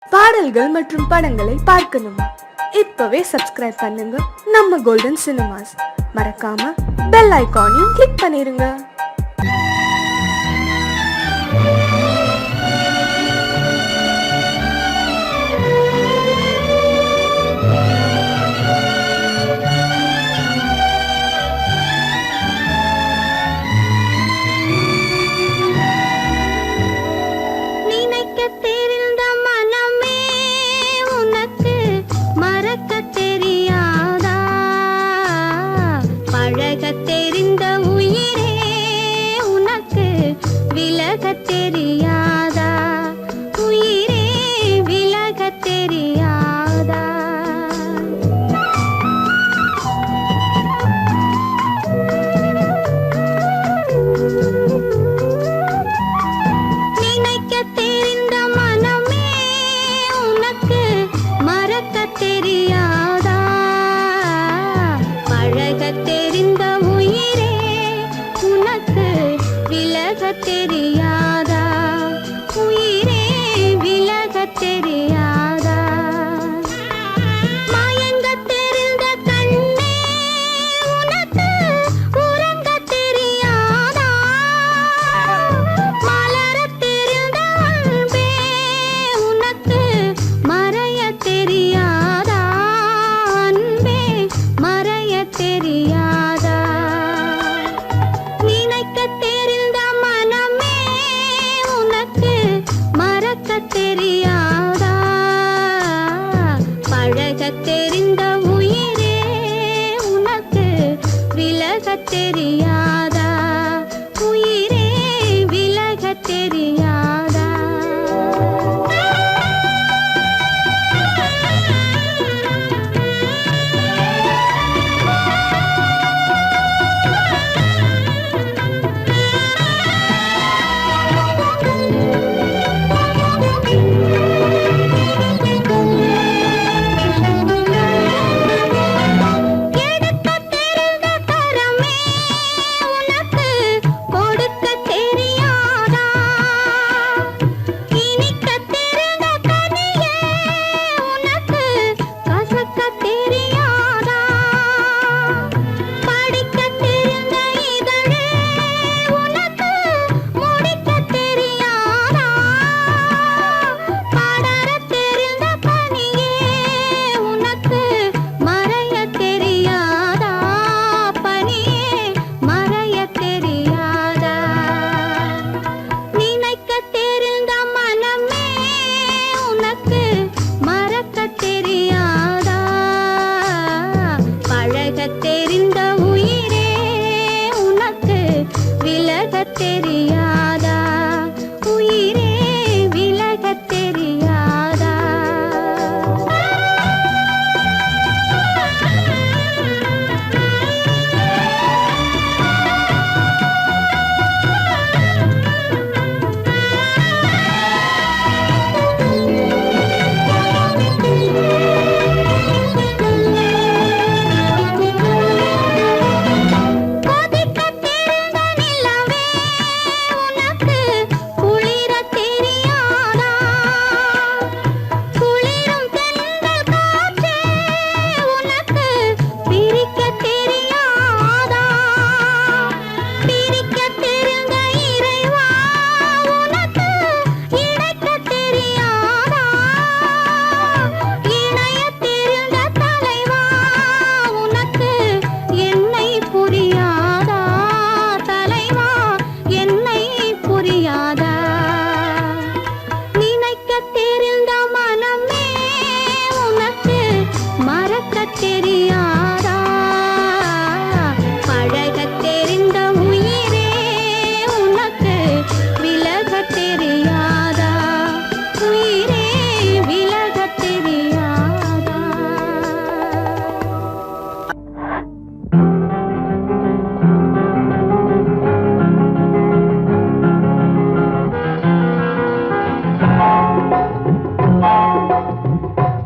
பாடல்கள் மற்றும் படங்களை பார்க்கணுமா? இப்பவே சப்ஸ்கிரைப் பண்ணுங்க நம்ம கோல்டன் சினிமாஸ். மறக்காம பெல் ஐகானையும் கிளிக் பண்ணிருங்க.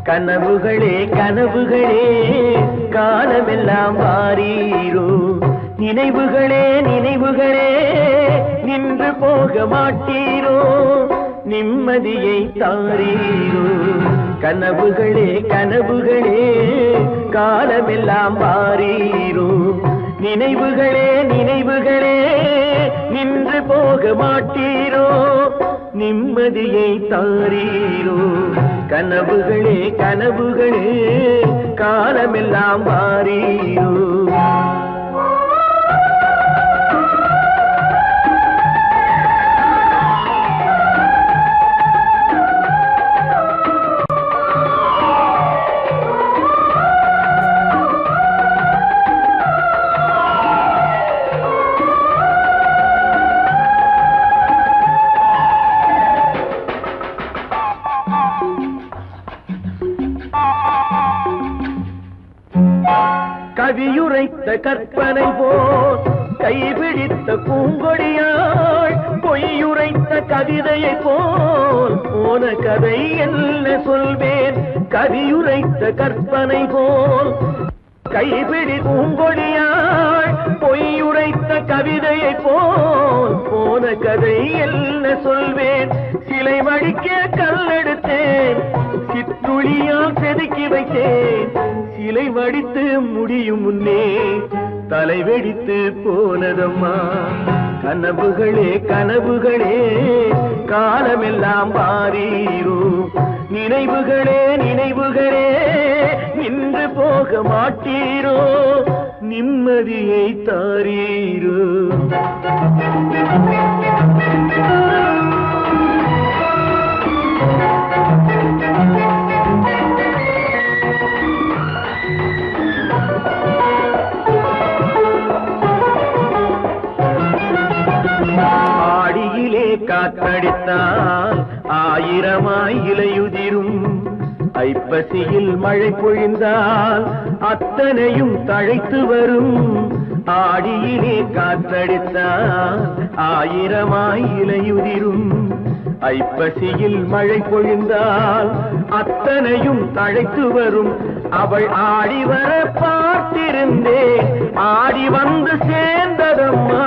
கனவுகளே கனவுகளே காலமெல்லாம் வாரீரோ, நினைவுகளே நினைவுகளே நின்று போக மாட்டீரோ, நிம்மதியை தாரீரோ. கனவுகளே கனவுகளே காலமெல்லாம் மாறீரோ நினைவுகளே நினைவுகளே நின்று போக மாட்டீரோ நிம்மதியை தாரீரோ கனவுகளே கனவுகளே காலமெல்லாம் மாறீரோ கவியுரைத்த கற்பனை போல் கைபிடித்த பூங்கொடியாள் பொய்யுரைத்த கவிதையை போல் போன கதை என்ன சொல்வேன் கவியுரைத்த கற்பனை போல் கைபிடி பூங்கொடியாள் பொய்யுரைத்த கவிதையை போல் போன கதை என்ன சொல்வேன் சிலை வடிக்க கல்லெடுத்தேன் சிற்றுளியால் செதுக்கி வைத்தேன் சிலை வடித்து முடியும் முன்னே தலை வெடித்து போனதம்மா கனவுகளே கனவுகளே காலமெல்லாம் மாறீரோ நினைவுகளே நினைவுகளே நின்று போக மாட்டீரோ நிம்மதியை தாரீரோ ஆடியிலே காற்றடித்தால் ஆயிரமாய் இலையுதிரும் ஐப்பசியில் மழை பொழிந்தால் அத்தனையும் தழைத்து வரும் ஆடியிலே காற்றடித்தால் ஆயிரமாய் இலையுதிரும் ஐப்பசியில் மழை பொழிந்தால் அத்தனையும் தழைத்து வரும் அவள் ஆடி வர பார்த்திருந்தேன் ஆடி வந்து சேர்ந்ததம்மா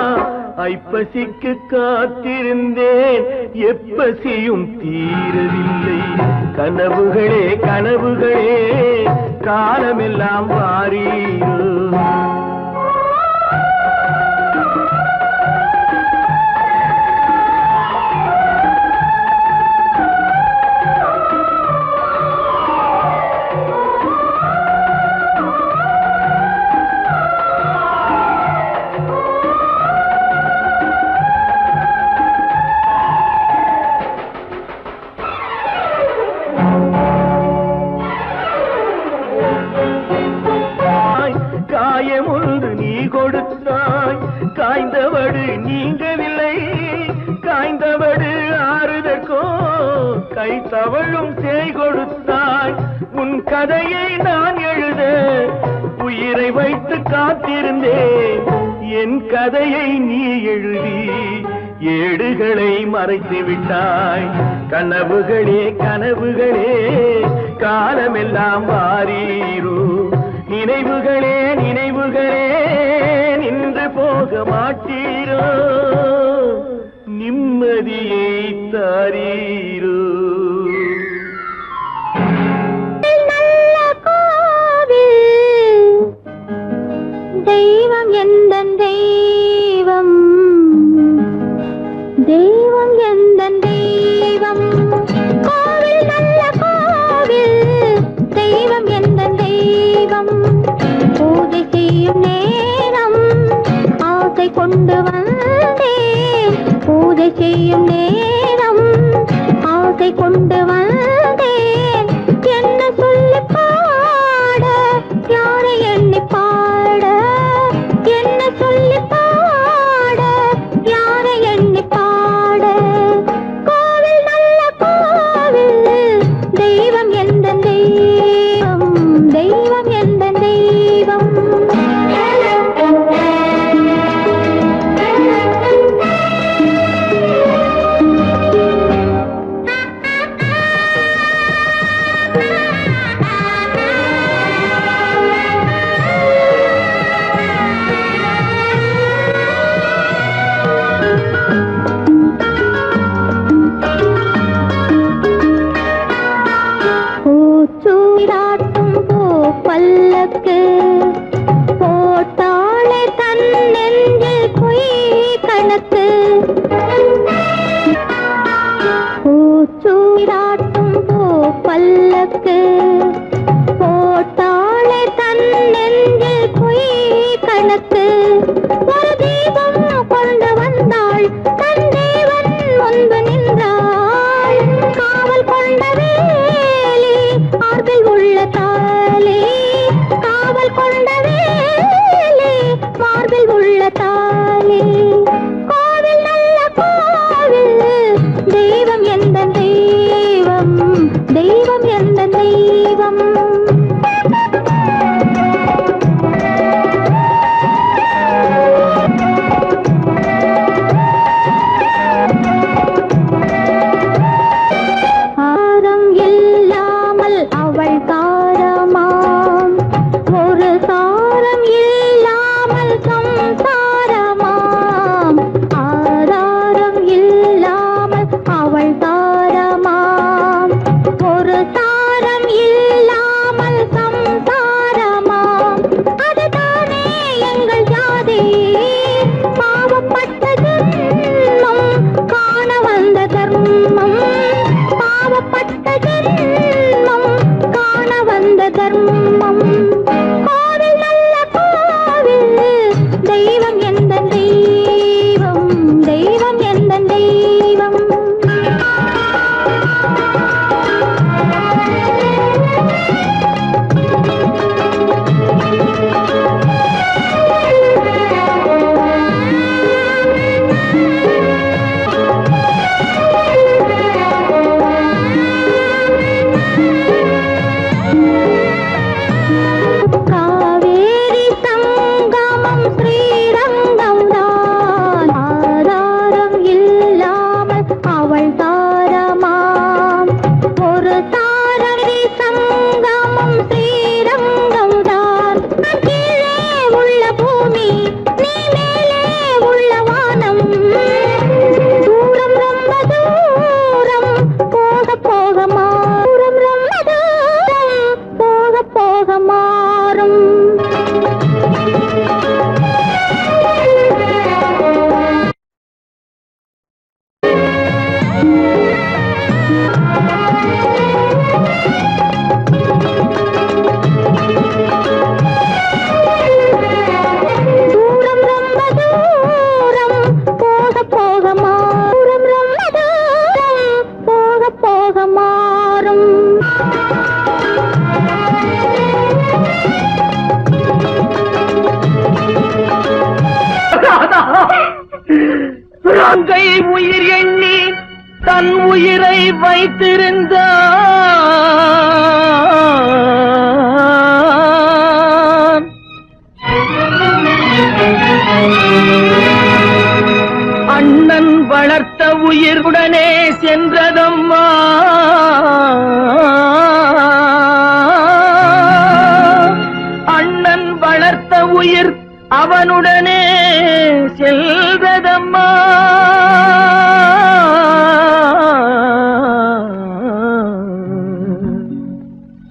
ஐப்பசிக்கு காத்திருந்தேன் எப்பசியும் தீரவில்லை கனவுகளே கனவுகளே காலமெல்லாம் மாறீரோ காயமுண்டு நீ கொடுத்தாய் காய்ந்தவடு நீங்கவில்லை காய்ந்தவடு ஆறுதற்கோ கை தவழும் சேய் கொடுத்தாய் உன் கதையை நான் எழுத உயிரை வைத்து காத்திருந்தேன் என் கதையை நீ எழுதி ஏடுகளை மறைத்து விட்டாய் கனவுகளே கனவுகளே காலமெல்லாம் மாறீரோ நினைவுகளே நினைவுகளே நின்று போக மாட்டீரோ நிம்மதியை தாரீரோ நல்ல கோவில் தெய்வம் எந்தன் தெய்வம் தெய்வம் எந்தன் தெய்வம் கோவில் நல்ல கோவில் தெய்வம் எந்தன் தெய்வம் பூஜை செய்யும் நேரம் ஆசை கொண்டு வந்தேன் பூஜை செய்யும் நேரம் ஆசை கொண்டு வந்தேன் என்ன சொல்லி பாட யாரை எண்ணி பாட என்ன சொல்லி பாட யாரை எண்ணி பாட கோவில் நல்ல கோவில் தெய்வம் எந்த தெய்வம் தெய்வம் எந்த தெய்வம் பூச்சூராட்டும் பூ பல்லக்கு போட்டாளே தன் நெஞ்சில் பொய் கணக்கு பூச்சூராட்டும் பூ பல்லக்கு போட்டாளே தன் நெஞ்சில் பொய் கணக்கு ஒரு தீபம் கொண்டு வந்தாள் தன் தேவன் முன்பு நின்றாள் காவல் கொண்ட வேலி மார்பில் உள்ள தாலி காவல் கொண்ட வேலி மார்பில் உள்ள தாலி கோவில் நல்ல கோவில் தெய்வம் எந்த தெய்வம் தெய்வம் எந்த தெய்வம் ஆரம் இல்லாமல் அவள் தாரமாம் ஒரு சாரம் இல்லாமல் சம்சாரமாம் ஆதாரம் இல்லாமல் அவள் தாரமாம் ஒரு சாரம் இல்லாமல் சம்சாரமாம் அதுதானே எங்கள் ஜாதி பாவப்பட்ட ஜென்மம் காண வந்த தர்மம் பாவப்பட்ட ஜென்மம் காண வந்த தர்மம் கோவில் நல்ல கோவில் தெய்வம் எந்த தெய்வம் தெய்வம் எந்த தெய்வம் காவேரி சங்கமம் ஸ்ரீரங்கம் தான் ஆதாரம் இல்லாமல் அவள் தாரமாம் ஒரு தாரரி சங்கமம் ஸ்ரீரங்கம் தான் கீழே உள்ள பூமி நீ மேலே உள்ள வானம் தூரம் ரொம்ப தூரம் போக போக மாறும் ரொம்ப தூரம் போக போக மாறும் தூரம் ரொம்ப தூரம் போக போக மாறும் ரொம்ப தூரம் போக போக மாறும் அங்கை உயிர் எண்ணி தன் உயிரை வைத்திருந்தான் அண்ணன் வளர்த்த உயிருடனே சென்றதம்மா அண்ணன் வளர்த்த உயிர் அவனுடனே செல்வதம்மா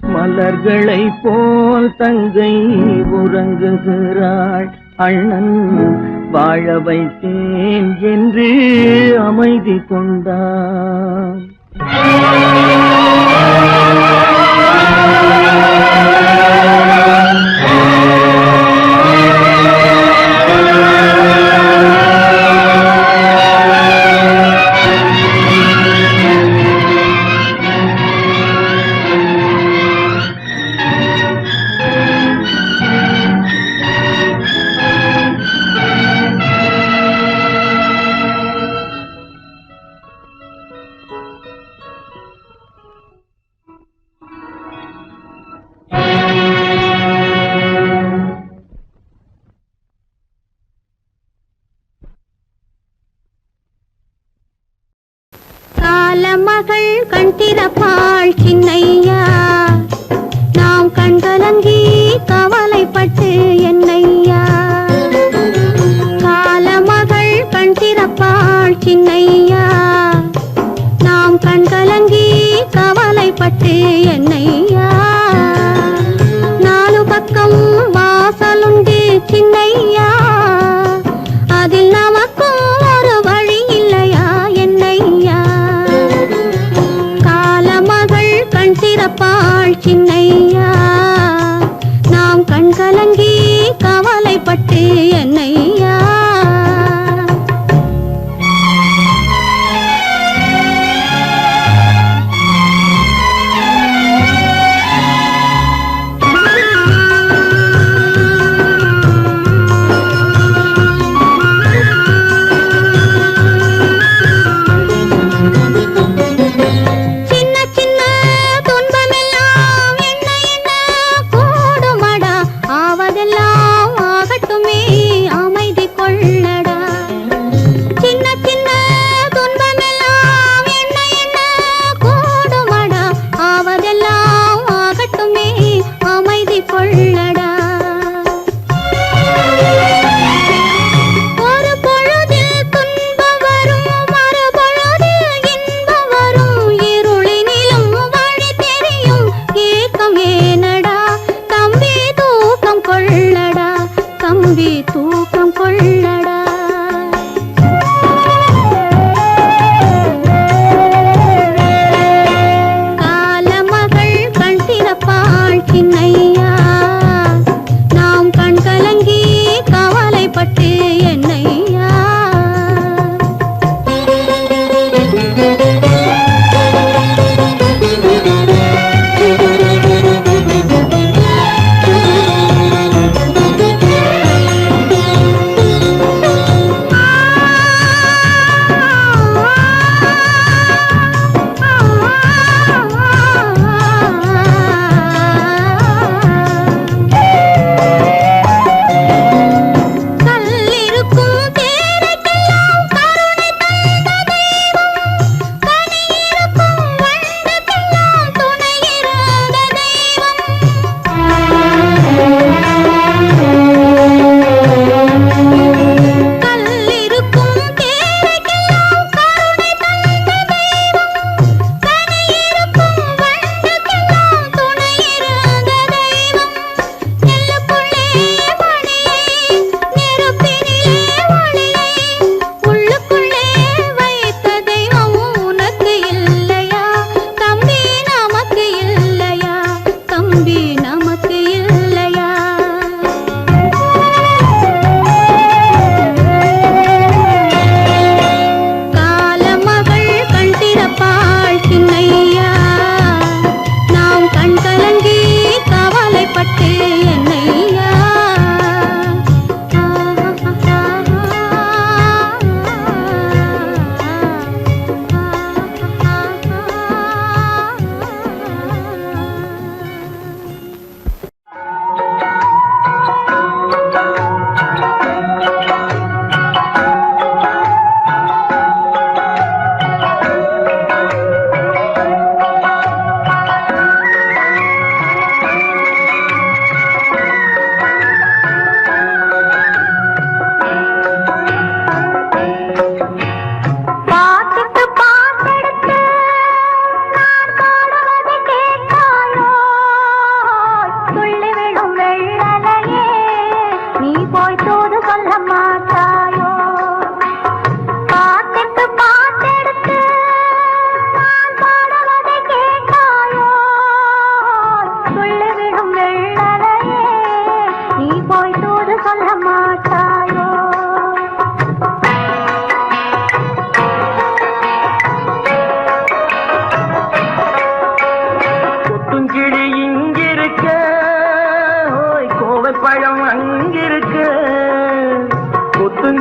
மலர்களை போல் தங்கை உறங்குகிறாள் அண்ணன் வாழ வைத்தேன் என்று அமைதி கொண்டான் மகள் கண் திறப்பாள் சின்னையா நாம் கண்கலங்கி கவலைப்பட்டு என்னையா காலமகள் கண் திறப்பாள் சின்னையா நாம் கண்கலங்கி கவலைப்பட்டு என்னையா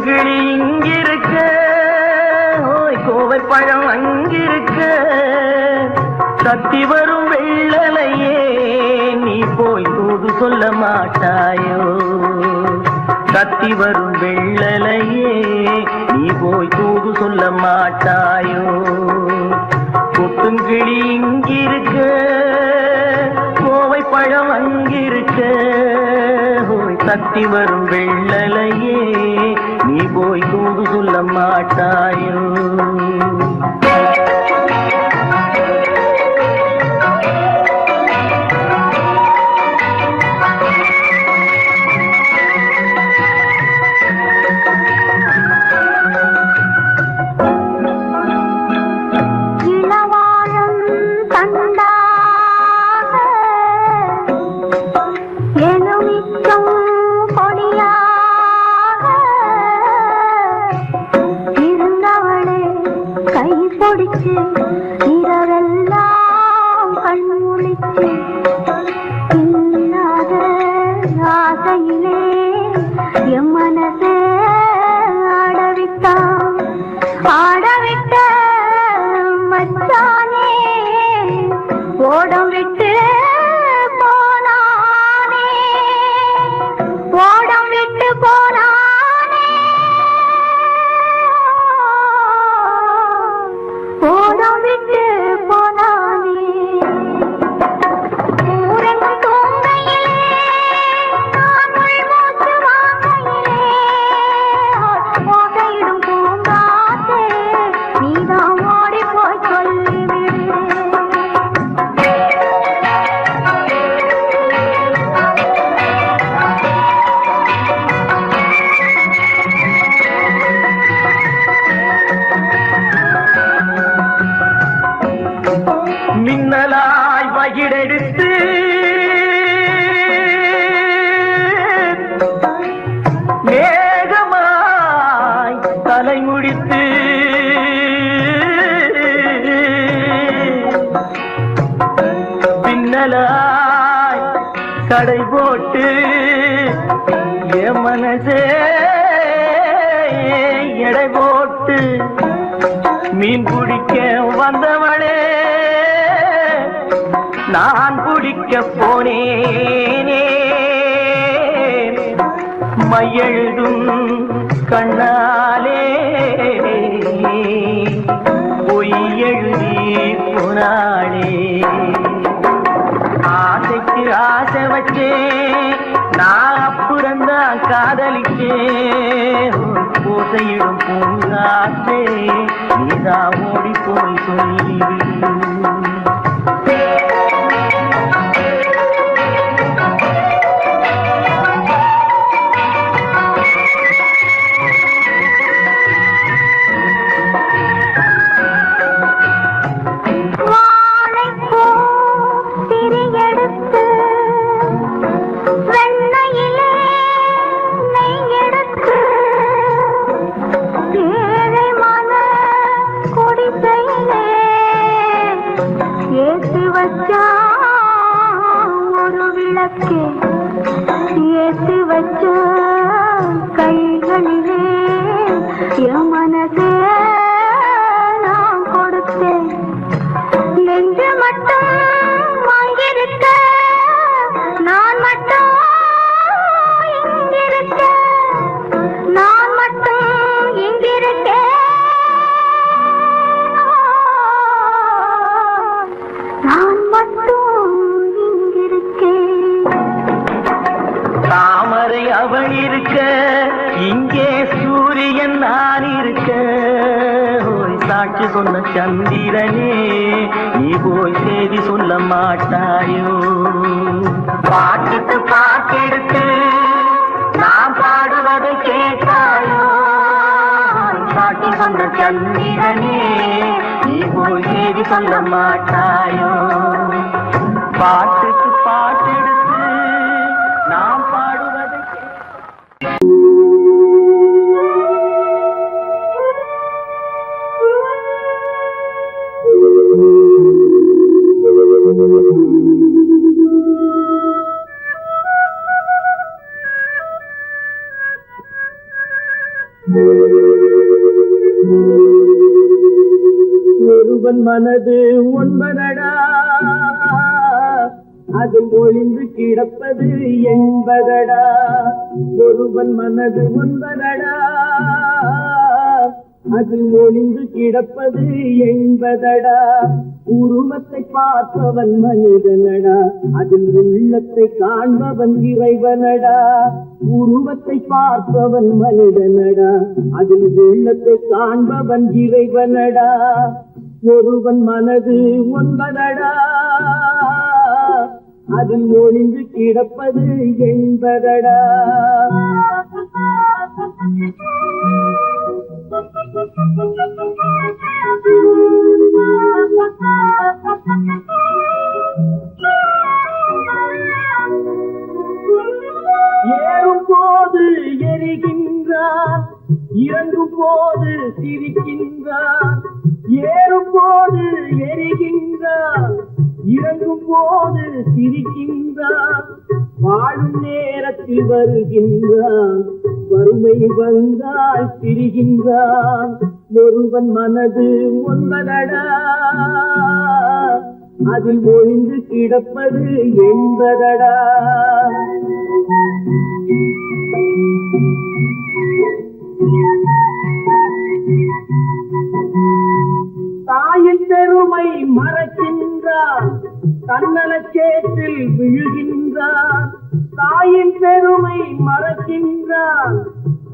கொத்துங்கிளி இங்கிருக்க, ஓய் கோவை பழம் அங்கிருக்க, தத்தி வரும் வெள்ளலையே நீ போய் தூது சொல்ல மாட்டாயோ. தத்தி வரும் வெள்ளலையே நீ போய் தூது சொல்ல மாட்டாயோ. கொத்துங்கிளி இங்கிருக்க, கோவை பழம் அங்கிருக்க, ஓய் தத்தி வரும் வெள்ளலையே நீ போய் தூது சொல்ல மாட்டாயோ. இரவெல்லாம் கண்முழிச்சு இல்லாத ஆசையிலே என் மனசே ஆடவிட்ட மச்சானே ஓடம் விட்டு போனானே, ஓடம் விட்டு போனானே, ஓடம் விட்டு போனானே. ஊரெங்கும் தூங்கையிலே நான் உள்மூச்சு வாங்கையிலே ஓசையிடும் பூங்காற்றே நீதான் ஓடி போய் சொல்லிவிடு. மின்னலாய் வகிடெடுத்து மேகமாய் தலைமுடித்து பின்னலாய் கடை போட்டு என் மனசே எடை போட்டு மீன் பிடிக்க வந்தவளே நான் பிடிக்க போனேனே. மையெழுதும் கண்ணாலே பொய் எழுதி போனாளே. ஆசைக்கு ஆசை வச்சே நான் அப்புறந்தான் காதலிச்சே. ஓசையிடும் பூங்காற்றே நீதான் ஓடி போய் சொல்லிவிடு. ஏத்து வச்ச கைகளிலே என் மனசே நான் கொடுத்தேன். நெஞ்சு மட்டும் வாங்கியிருக்க நான் மட்டும் இங்கிருக்க, நான் மட்டும் இங்கிருக்க, நான் மட்டும் இங்கிருக்கேன். தாமரை அவள் இருக்க இங்கே சூரியன் நான் இருக்க. ஓய் சாட்சி சொன்ன சந்திரனே நீ போய் செய்தி சொல்ல மாட்டாயோ. பாட்டுக்கு பாட்டெடுத்து நான் பாடுவதை கேட்டாயோ. சாட்சி சொன்ன சந்திரனே நீ போய் செய்தி சொல்ல மாட்டாயோ. பாட்டுக்கு பாட்டெடுத்து நாம் பாடுவதை மனது ஒன்பதடா, அதில் ஒளிந்து கிடப்பது என்பதடா. ஒருவன் மனது ஒன்பதடா, அதில் ஒளிந்து கிடப்பது என்பதடா. உருவத்தை பார்ப்பவன் மனிதனடா, அதில் உள்ளத்தை காண்பவன் இறைவனடா. உருவத்தை பார்ப்பவன் மனிதனடா, அதில் உள்ளத்தை காண்பவன் இறைவனடா. ஒருவன் மனது ஒன்பதடா, அதில் ஒளிந்து கிடப்பது என்பதடா. ஏறும் போது எரிகின்றான், இறங்கும் போது சிரிக்கின்றான். ஏறும் போது எரிகின்றான், இறங்கும் போது சிரிக்கின்றான். வாழும் நேரத்தில் வருகின்றான், வறுமை வந்தால் திரிகின்றான். ஒருவன் மனது ஒன்பதடா, அதில் ஒளிந்து கிடப்பது என்பதடா. தாயின் பெருமை மறக்கின்றான், தன்னலச்சேற்றில் விழுகின்றான். தாயின் பெருமை மறக்கின்றான்,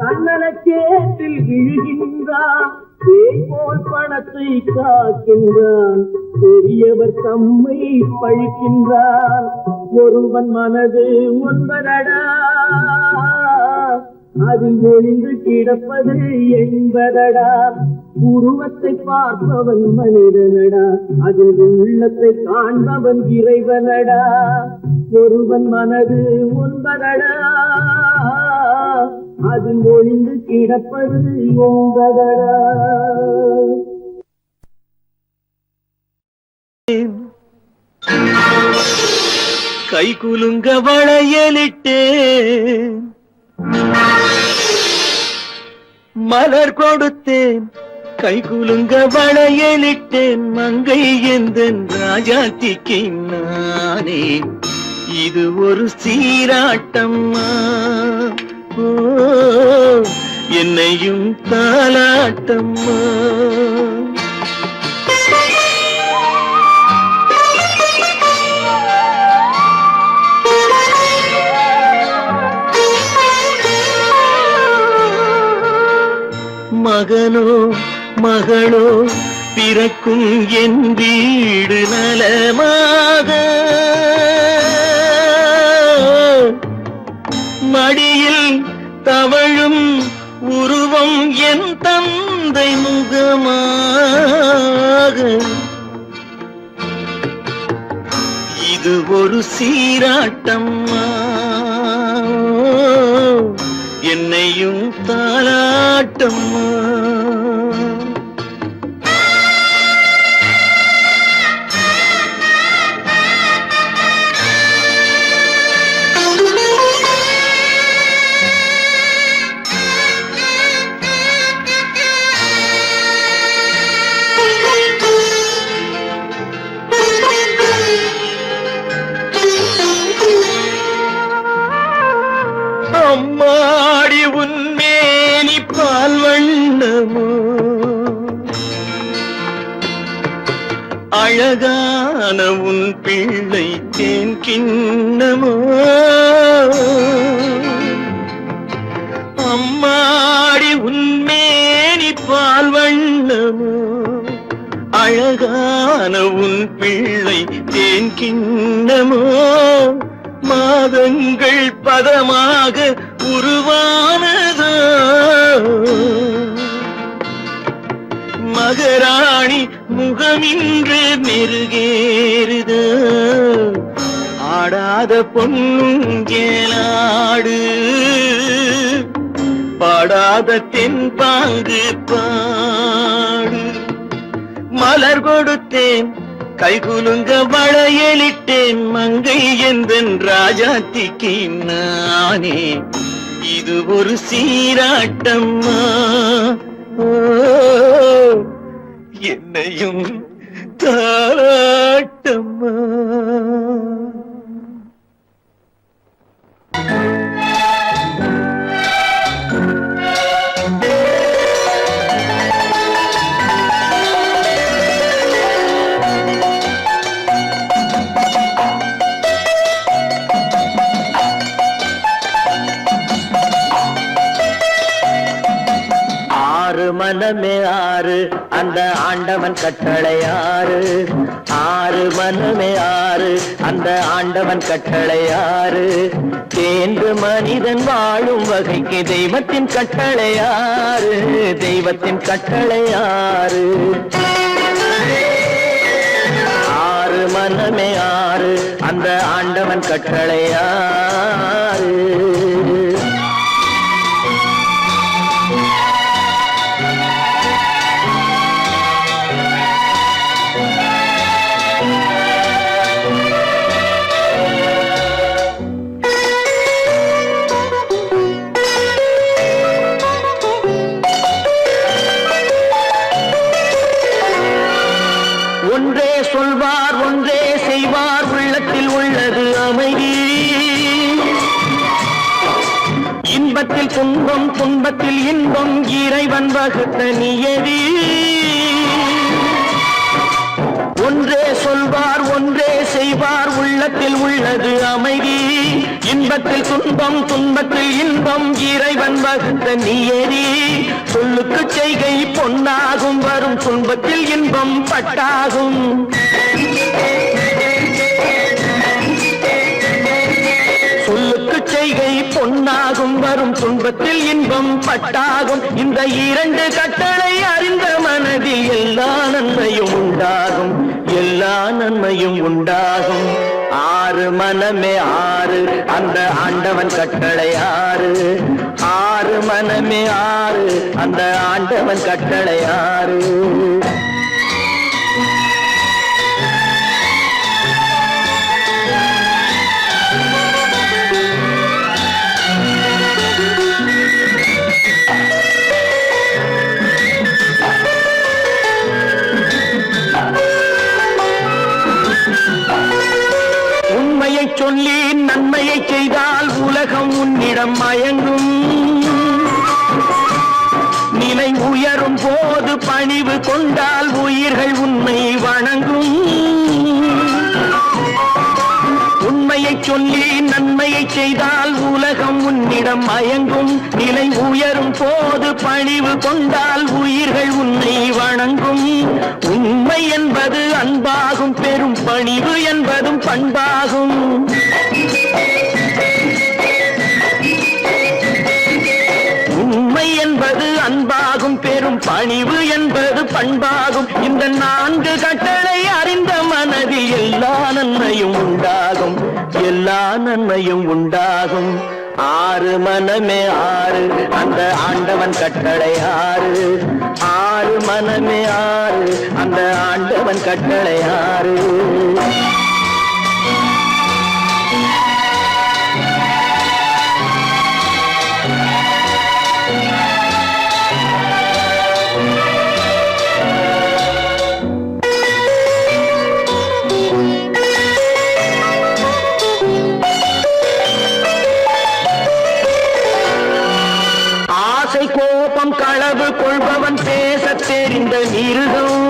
தன்னலச்சேற்றில் விழுகின்றான். பேய் போல் பணத்தை காக்கின்றான், பெரியவர் தம்மை பழிக்கின்றான். ஒருவன் மனது ஒன்பதடா, அதில் ஒளிந்து கிடப்பது என்பதடா. உருவத்தை பார்ப்பவன் மனிதனடா, அதில் உள்ளத்தை காண்பவன் இறைவனடா. ஒருவன் மனது ஒன்பதடா, அதில் ஒளிந்து கிடப்பது என்பதடா. கை குலுங்க வளையலிட்டேன், மலர் கொடுத்தேன். கை குலுங்க வளையலிட்டேன், மங்கை எந்தன் ராஜாத்திக்கு நானே. இது ஒரு சீராட்டம்மா, ஓ என்னையும் தாலாட்டம்மா. மகனோ மகளோ பிறக்கும் என் வீடு நலமாக, மடியில் தவழும் உருவம் என் தந்தை முகமாக. இது ஒரு சீராட்டம்மா, என்னையும் தாலாட்டம்மா. அம்மாடி உன்மேனி பால் வண்ணமோ, அழகான உன் பிள்ளை தேன் கிண்ணமோ. அம்மாடி உன்மேனி பால் வண்ணமோ, அழகான உன் பிள்ளை தேன் கிண்ணமோ. மாதங்கள் பதமாக உருவானதோ, மகராணி முகமின்று மெருகேறுதோ. ஆடாத பொன்னுங்கேலாடு, பாடாத தென்பாங்கு பாடு. மலர் கொடுத்தேன், கைகுலுங்க வளையலிட்டேன், மங்கை எந்தன் ராஜாத்திக்கு நானே. இது ஒரு சீராட்டம்மா, ஓ என்னையும் தாலாட்டம்மா. மனமே ஆறு அந்த ஆண்டவன் கட்டளை ஆறு. ஆறு மனமே ஆறு அந்த ஆண்டவன் கட்டளை ஆறு. தேர்ந்து மனிதன் வாழும் வகைக்கு தெய்வத்தின் கட்டளை ஆறு. தெய்வத்தின் கட்டளை ஆறு. ஆறு மனமே ஆறு அந்த ஆண்டவன் கட்டளை ஆறு. ஒன்றே சொல்வார் ஒன்றே செய்வார் உள்ளத்தில் உள்ளது அமைதி. இன்பத்தில் துன்பம் துன்பத்தில் இன்பம் இறைவன் வகுத்த நியதி. ஒன்றே சொல்வார் ஒன்றே செய்வார் உள்ளத்தில் உள்ளது அமைதி. இன்பத்தில் துன்பம் துன்பத்தில் இன்பம் இறைவன் வகுத்த நியதி. சொல்லுக்கு செய்கை பொன்னாகும் வரும் துன்பத்தில் இன்பம் பட்டாகும். சொல்லுக்கு செய்கை பொன்னாகும் வரும் துன்பத்தில் இன்பம் பட்டாகும். இந்த இரண்டு கட்டளை அறிந்த மனதில் எல்லா நன்மையும் உண்டாகும். எல்லா நன்மையும் உண்டாகும். ஆறு மனமே ஆறு அந்த ஆண்டவன் கட்டளை ஆறு. ஆறு மனமே ஆறு அந்த ஆண்டவன் கட்டளை ஆறு. உண்மையை சொல்லி நன்மையை செய்தால் உலகம் உன்னிடம் மயங்கும். நிலை உயரும் போது பணிவு கொண்டால் உயிர்கள் உன்னை வணங்கும். உண்மையை சொல்லி நன்மையை செய்தால் உலகம் உன்னிடம் மயங்கும். நிலை உயரும் போது பணிவு கொண்டால் உயிர்கள் உன்னை வணங்கும். உண்மை என்பது அன்பாகும் பெரும் பணிவு என்பதும் பண்பாகும். உண்மை என்பது அன்பாகும் பெரும் பணிவு என்பது பண்பாகும். இந்த நான்கு கட்டளை அறிந்த மனதில் எல்லா நன்மையும் உண்டாகும். எல்லா நன்மையும் உண்டாகும். ஆறு மனமே ஆறு அந்த ஆண்டவன் கட்டளை ஆறு. ஆறு மனமே ஆறு அந்த ஆண்டவன் கட்டளை ஆறு. கோபம் களவு கொள்பவன் பேச தெரிந்த மிருகம்.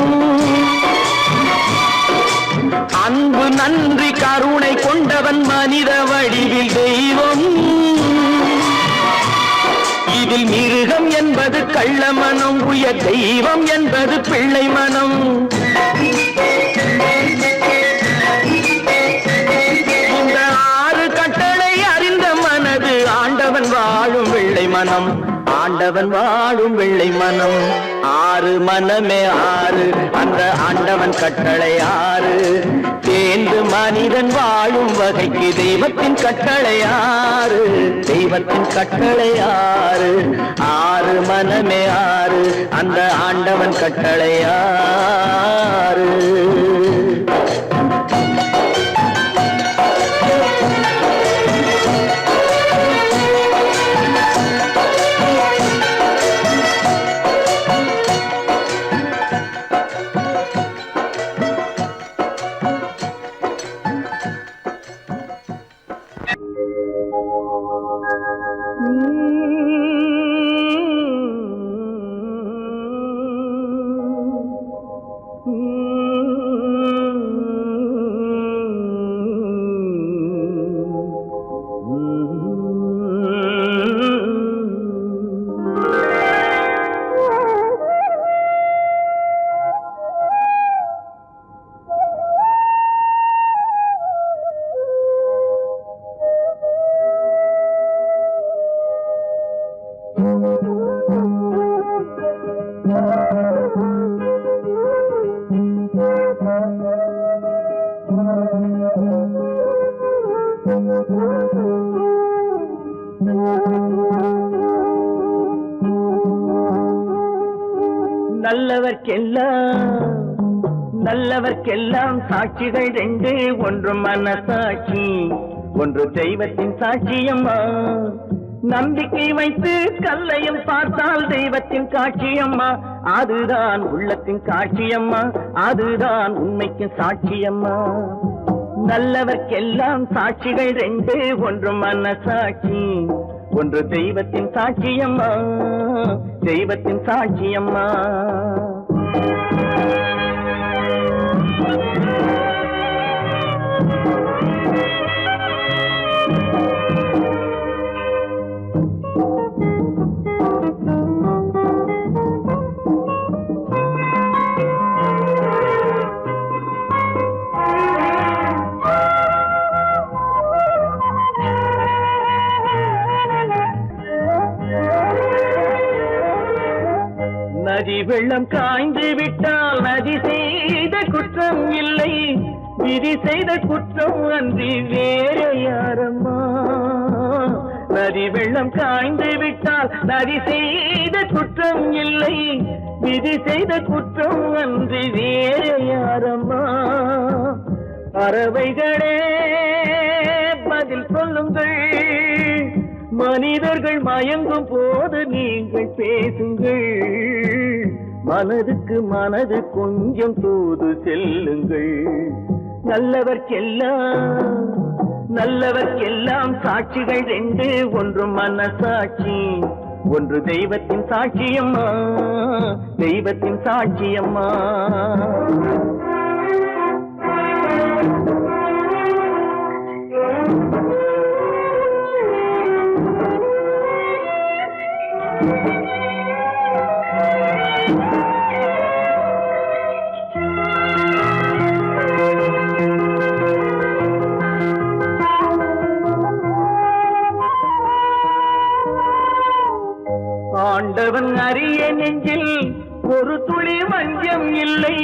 அன்பு நன்றி கருணை கொண்டவன் மனித வடிவில் தெய்வம். இதில் மிருகம் என்பது கள்ள மனம். உயர் தெய்வம் என்பது பிள்ளை மனம். இந்த ஆறு கட்டளை அறிந்த மனது ஆண்டவன் வாழும் வெள்ளை மனம். ஆண்டவன் வாழும் வெள்ளை மனம். ஆறு மனமே ஆறு அந்த ஆண்டவன் கட்டளை ஆறு. தேர்ந்து மனிதன் வாழும் வகைக்கு தெய்வத்தின் கட்டளை ஆறு. தெய்வத்தின் கட்டளை ஆறு. ஆறு மனமே ஆறு அந்த ஆண்டவன் கட்டளை ஆறு. நல்லவர்க்கெல்லாம் சாட்சிகள் ரெண்டு, ஒன்று மனசாட்சி, ஒன்று தெய்வத்தின் சாட்சியம்மா. நம்பிக்கை வைத்து கல்லையும் பார்த்தால் தெய்வத்தின் காட்சியம்மா. அதுதான் உள்ளத்தின் காட்சியம்மா, அதுதான் உண்மைக்கு சாட்சியம்மா. நல்லவர்க்கெல்லாம் சாட்சிகள் ரெண்டு, ஒன்று மனசாட்சி, ஒன்று தெய்வத்தின் சாட்சியம்மா, தெய்வத்தின் சாட்சியம்மா. நதி வெள்ளம் காய்ந்து விட்டால் நதி செய்த குற்றம் இல்லை, விதி செய்த குற்றம் அன்றி வேறு யாரம்மா. நதி வெள்ளம் காய்ந்து விட்டால் நதி செய்த குற்றம் இல்லை, விதி செய்த குற்றம் அன்றி வேறு யாரம்மா. பறவைகளே பதில் சொல்லுங்கள், மனிதர்கள் மயங்கும் போது நீங்கள் பேசுங்கள், மனதுக்கு மனது கொஞ்சம் தூது செல்லுங்கள். நல்லவர்க்கெல்லாம் சாட்சிகள் ரெண்டு, ஒன்று மனசாட்சி, ஒன்று தெய்வத்தின் சாட்சியம்மா, தெய்வத்தின் சாட்சியம்மா. ஆண்டவன் அறிய நெஞ்சில் ஒரு துளி வஞ்சம் இல்லை,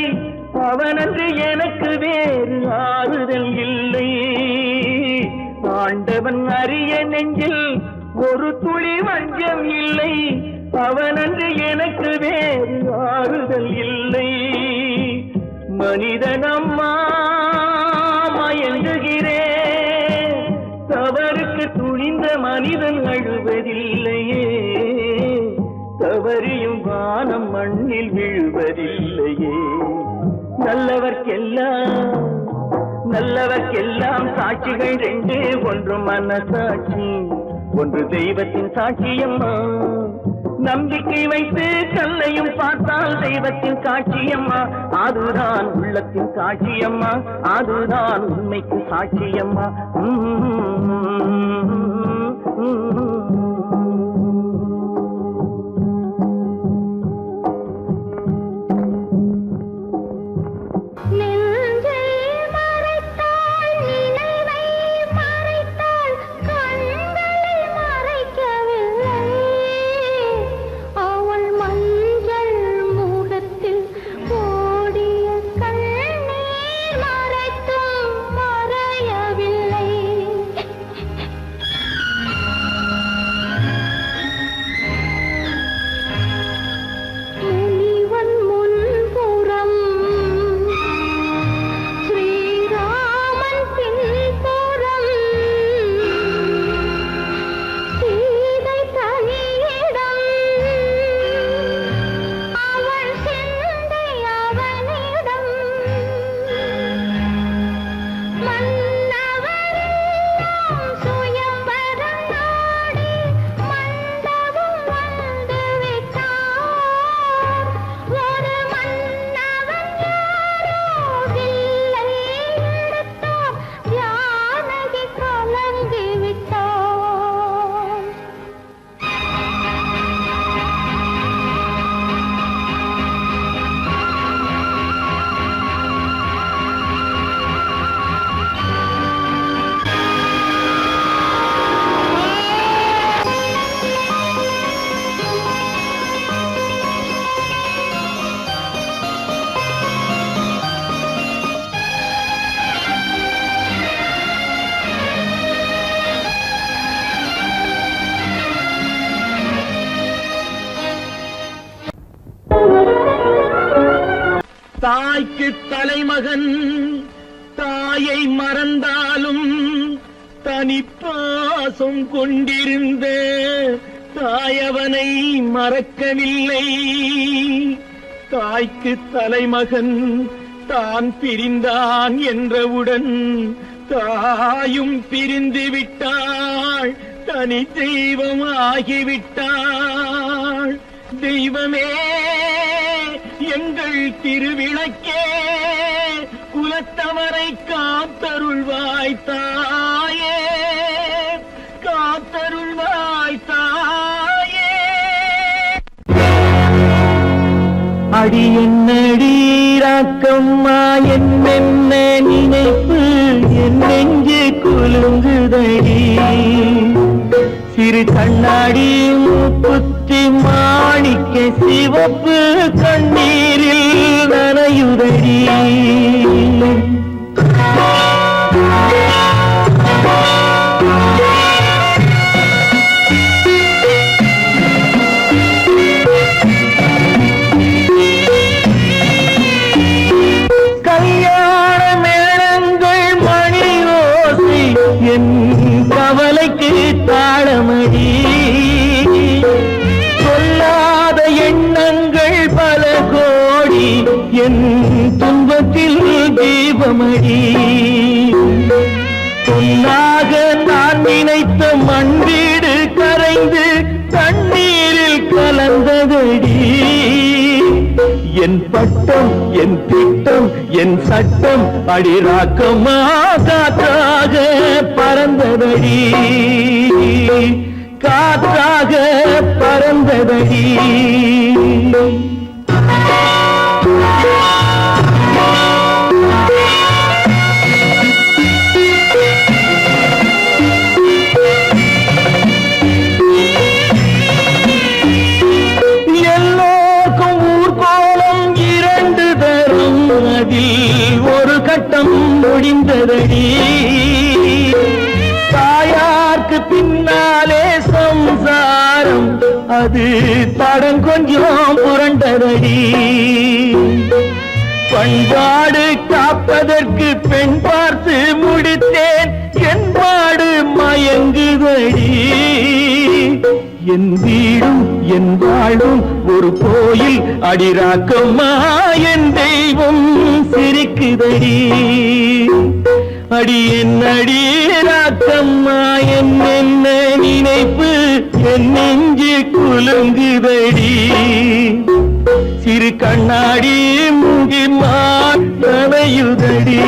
அவனன்று எனக்கு வேறு ஆறுதல் இல்லை. ஆண்டவன் அறிய நெஞ்சில் ஒரு துளி வஞ்சம் இல்லை, அவனன்று எனக்கு வேறு ஆறுதல் இல்லை. மனிதனம்மா மயங்குகிறேன், தவறுக்கு துணிந்த மனிதன் அழுவதில்லையே, தவறியும் வானம் மண்ணில் விழுவதில்லையே. நல்லவர்க்கெல்லாம் சாட்சிகள் ரெண்டு, ஒன்று மனசாட்சி, ஒன்று தெய்வத்தின் சாட்சியம்மா. நம்பிக்கை வைத்து கல்லையும் பார்த்தால் தெய்வத்தின் காட்சியம்மா, அதுதான் உள்ளத்தின் காட்சியம்மா, அதுதான் உண்மைக்கு சாட்சியம்மா. தாய்க்கு தலைமகன் தாயை மறந்தாலும் தனிப்பாசம் கொண்டிருந்த தாயவனை மறக்கவில்லை. தாய்க்கு தலைமகன் தான் பிரிந்தான் என்றவுடன் தாயும் பிரிந்து விட்டாள், தனி தெய்வம் ஆகிவிட்டாள். தெய்வமே எங்கள் திருவிளக்கே, குலத்தவரை காத்தருள்வாய் தாயே, காத்தருள்வாய் தாயே. அடி என்னடி ராக்கம்மா, என்னென்ன நினைப்பு என் நெஞ்சு குலுங்குதடி. சிறு கண்ணாடி மூக்குத்தி மாணிக்க சிவப்பு கண்ணீரில் நனையுதடி. கல்யாண மேளங்கள் மணி ஓசை என் கவலைக்கு தாளமடி. சொல்லாத எண்ணங்கள் பல கோடி என் துன்பத்தில் தீபமடி. பொன்னாக நான் நினைத்த மண் வீடு கரைந்து தண்ணீரில் கலந்ததடி. என் பட்டம் என் திட்டம் என் சட்டம் அடிராக்கமா காற்றாக பறந்ததடி, காற்றாக பறந்ததடி. எல்லோருக்கும் ஊர்கோலம் இரண்டு தரும், அதில் ஒரு கட்டம் முடிந்ததடி. தாயார்க்கு பின்னாலே சம்சாரம், அது தடம் கொஞ்சம் புரண்டதடி. பண்பாடு காப்பதற்கு பெண் பார்த்து முடித்தேன், என்பாடு மயங்குதடி. என் வீடும் என் வாழும் ஒரு கோயில் அடிராக்கம்மா, என் தெய்வம் சிரிக்குதடி. அடி என் அடிராக்கம்மா, என்ன நினைப்பு என் நெஞ்சு குலுங்குதடி. சிறு கண்ணாடி மூங்கி மானையுதடி.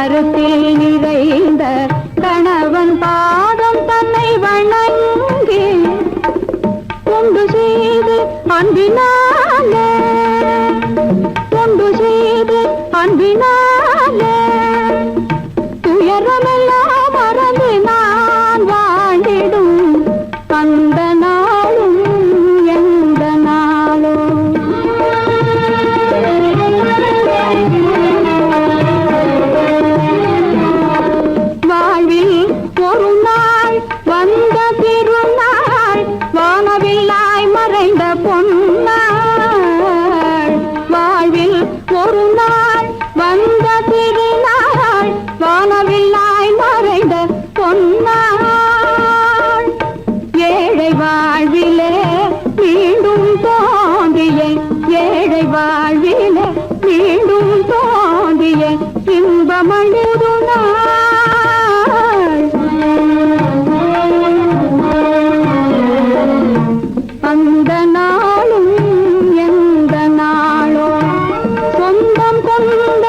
கருத்தில் நிறைந்த கணவன் பாதம் தன்னை வணங்கி கொண்டு செய்து அன்பினாலே கொண்டு செய்து அன்பினாலே துயரமெல்லாம் மறந்து நான் வாழ்ந்திடும் அந்த நாளும் எந்த நாளும் வாழ்வில் ஒரு நாள் வந்த திருநாள் வானவில்லாய் மறைந்த பொன்னாள் வாழ்வில் ஒரு நாள் வந்த திருநாள் வானவில்லாய் மறைந்த பொன்னாள் ஏழை வாழ்விலே மீண்டும் தோன்றிய ஏழை வாழ்விலே மீண்டும் தோன்றிய இன்பமழுது நாள் அந்த நாளும் எந்த நாளோ சொந்தம் கொண்ட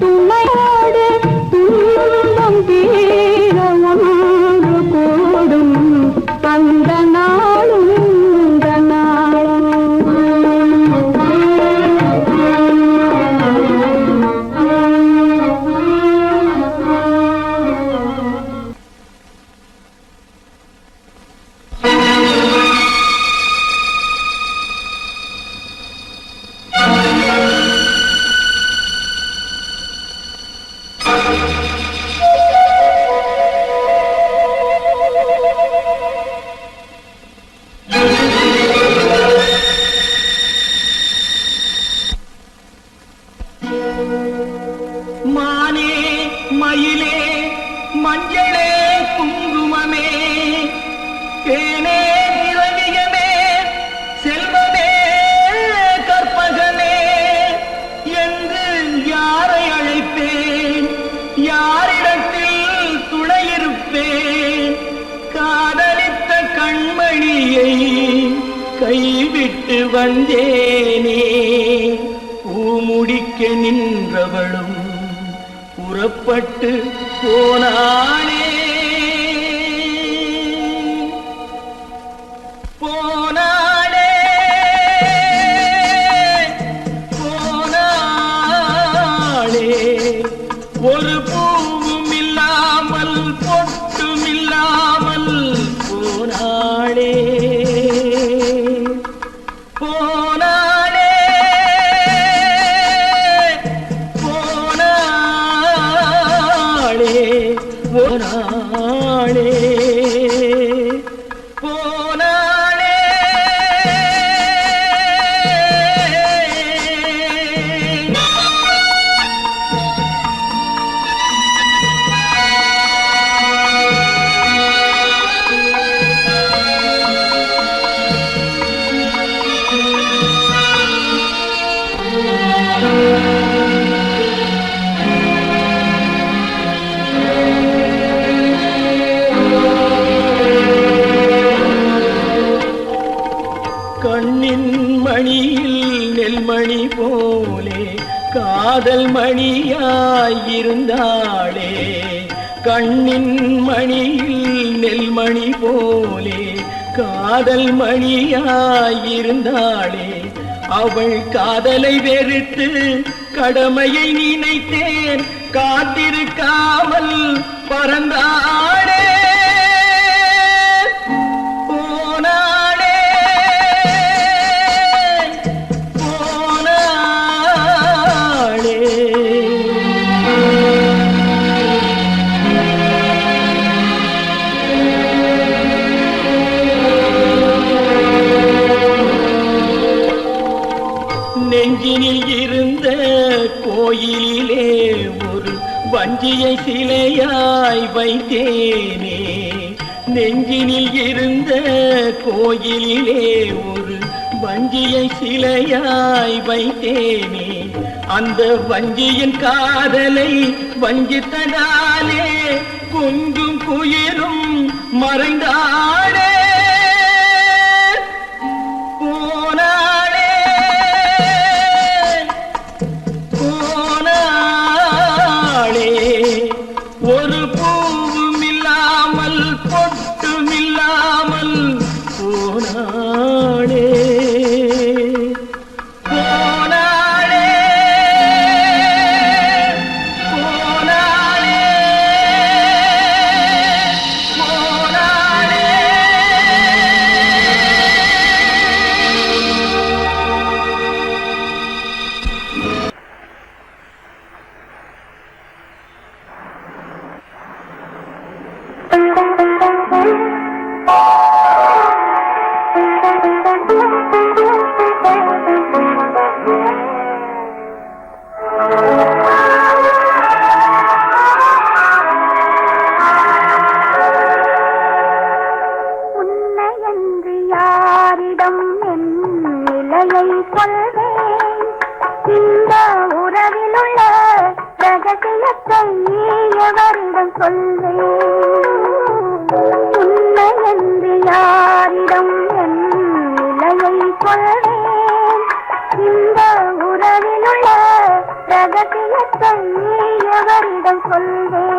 துணையோடு துன்பம் தீர ஒன்று கூடும் அந்த நாளும் இந்த மானே மயிலே மஞ்சளே குங்குமமே தேனே திரவியமே செல்வமே கற்பகமே என்று யாரை அழைப்பேன் யாரிடத்தில் துணையிருப்பேன் காதலித்த கண்மணியை கைவிட்டு வந்தேனே பூமுடிக்க நின்றவளும் புறப்பட்டு போனானே போனானே போனானே ஒரு பூவும் இல்லாமல் பொட்டும் இல்லாமல் போனானே போனானே போனாளே போனாளே கண்ணின் மணியில் நெல்மணி போலே காதல் மணியாயிருந்தாளே கண்ணின் மணியில் நெல்மணி போலே காதல் மணியாயிருந்தாளே அவள் காதலை வெறுத்து கடமையை நினைத்தேன் காத்திருக்காமல் பறந்தாளே நெஞ்சினில் இருந்த கோயிலே ஒரு வஞ்சியை சிலையாய் வைத்தேனே நெஞ்சினில் இருந்த கோயிலே ஒரு வஞ்சியை சிலையாய் வைத்தேனே அந்த வஞ்சியின் காதலை வஞ்சித்ததாலே குஞ்சும் குயிலும் மறைந்தாளே போனாளே ரகசியத்தை எவரிடம் சொல்வேன் உன்னை என்று யாரிடம் என் நிலையை சொல்வேன் இந்த உறவில் உள்ள ரகசியத்தை எவரிடம் சொல்வேன்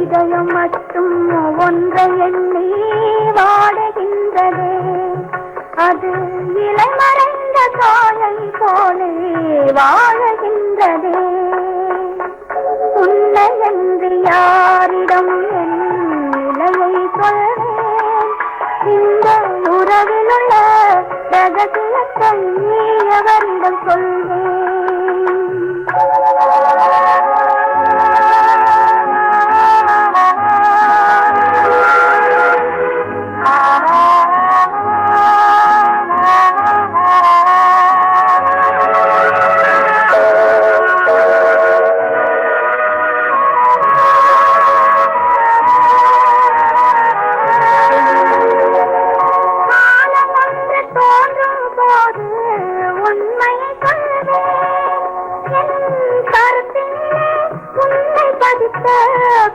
இதயம் மட்டும் ஒன்றை எண்ணி வாடுகின்றதே அது இலை மறைந்த காயை போலே வாழுகின்றதே உன்னை என்று யாரிடம் என் நிலையை சொல்வேன் இந்த உறவில் உள்ள ரகசியத்தை எவரிடம் சொல்வேன்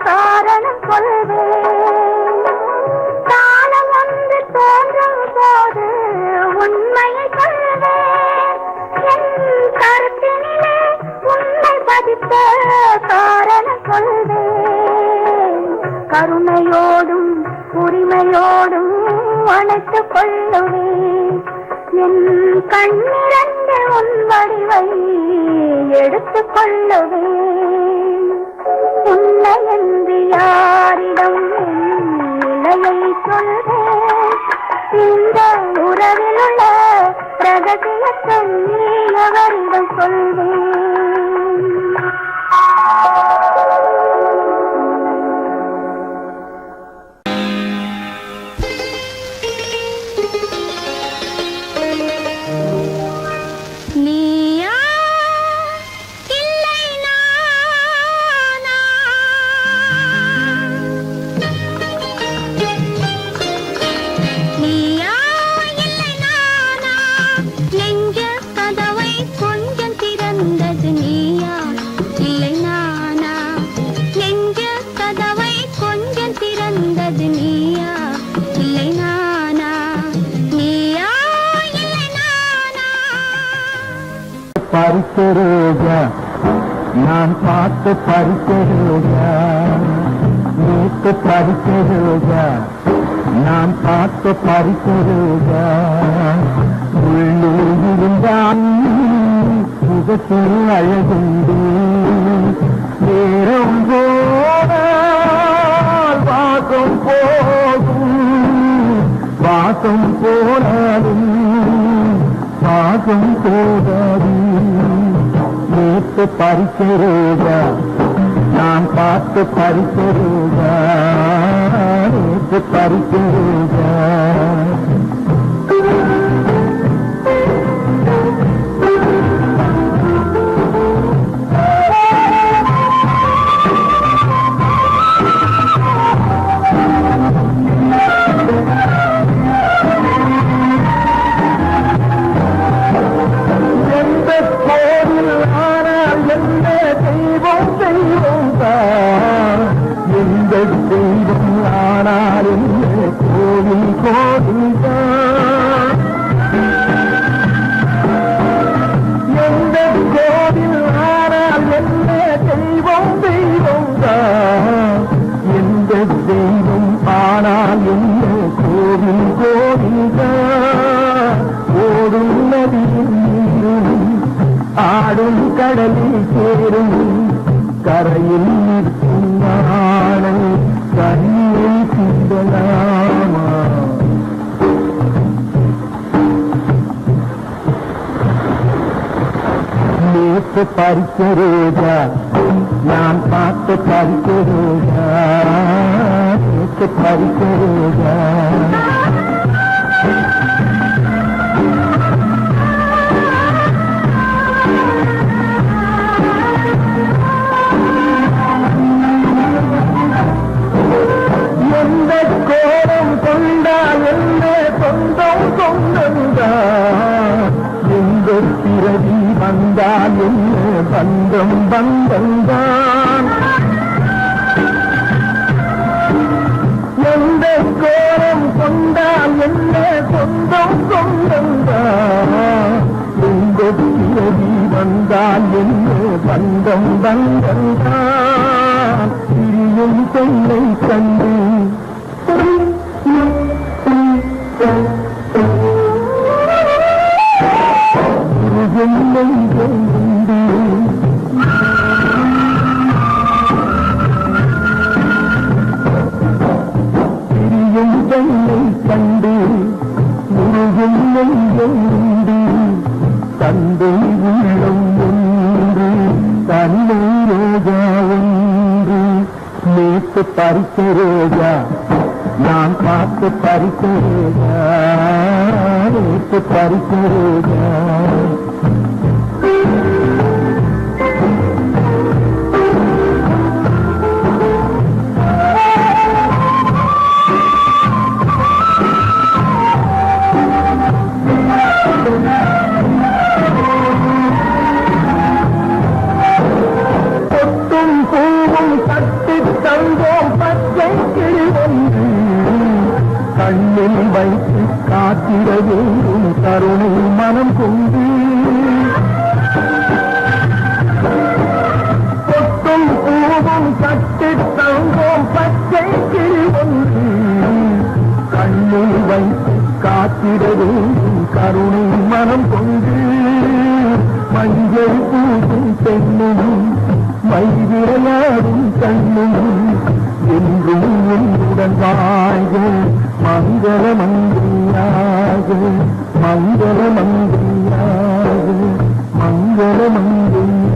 காரணம் சொல்வேன் காலம் ஒன்று தோன்றும் போது உண்மையை சொல்வேன் என் கருத்தினிலே உண்மை பதித்த காரணம் சொல்வேன் கருணையோடும் உரிமையோடும் அணைத்துக் கொள்ளுவேன் என் கண்ணிரண்டு உன் வடிவை எடுத்துக் கொள்ளுவேன் உன்னை என்று யாரிடம் நிலையை சொல்வேன் இந்த உறவில் உள்ள ரகசியத்தை எவரிடம் சொல்வேன் பறிச்சரோஜா நான் பார்த்து பறிச்சரோஜா நேற்று பறிச்சரோஜா நான் பார்த்து பறிச்சரோஜா உள்ளே இருந்தான் முகத்தில் அழகுண்டு நேரம் போனால் வாசம் போகும் வாசம் போனாலும் பாகம் போதாது நேற்று பறிச்சரோஜா நான் பார்த்து பறிச்சரோஜா நேற்று பறிச்சரோஜா தெய்வம் ஆனால் என்ன கோவில் கோவில் நதியின் நீரும் ஆடும் கடலில் சேரும் கரையில் நிற்கும் நாளை கண்ணில் சிந்தலாமா நேற்று பறித்த ரோஜா நான் பார்த்த பறித்த ரோஜா நேற்று பறித்த ரோஜா எந்த கோலம் கொண்டால் என்ன சொந்தம் சொந்தந்தான் எந்த பிறவி வந்தால் என்ன பந்தம் பந்தந்தான் எந்த கோலம் கொண்டால் என்ன சொந்தம் சொந்தந்தான் எந்த பிறவி வந்தால் என்ன பந்தம் பந்தந்தான் பிரியும் பெண்ணை கண்டு பிரியும் பெண்ணை கண்டு முருகும் நெஞ்சொண்டு தந்தை உள்ளம் ஒன்று தன்னை ரோஜா ஒன்று நேற்று பறித்த ரோஜா நான் பார்த்து பறித்த ரோஜா நேற்று பறித்த ரோஜா பொட்டும் பூவும் தட்டு தங்கோம் பச்சை கிளி ஒன்று கண்ணில் வைத்து காத்திட வேண்டும் கருணை மனம் கொண்டு பொட்டும் பூவும் தட்டு தங்கோம் பச்சை கிளி ஒன்று கண்ணில் வைத்து காத்திட வேண்டும் கருணை மனம் கொண்டு மஞ்சள் பூசும் பெண்ணும் மை விளையாடும் கண்ணும் என்றும் உன்னுடன் வாழ்க மங்கள மந்திரியாக மங்கள மந்திரியாக மங்கள மந்திரியாக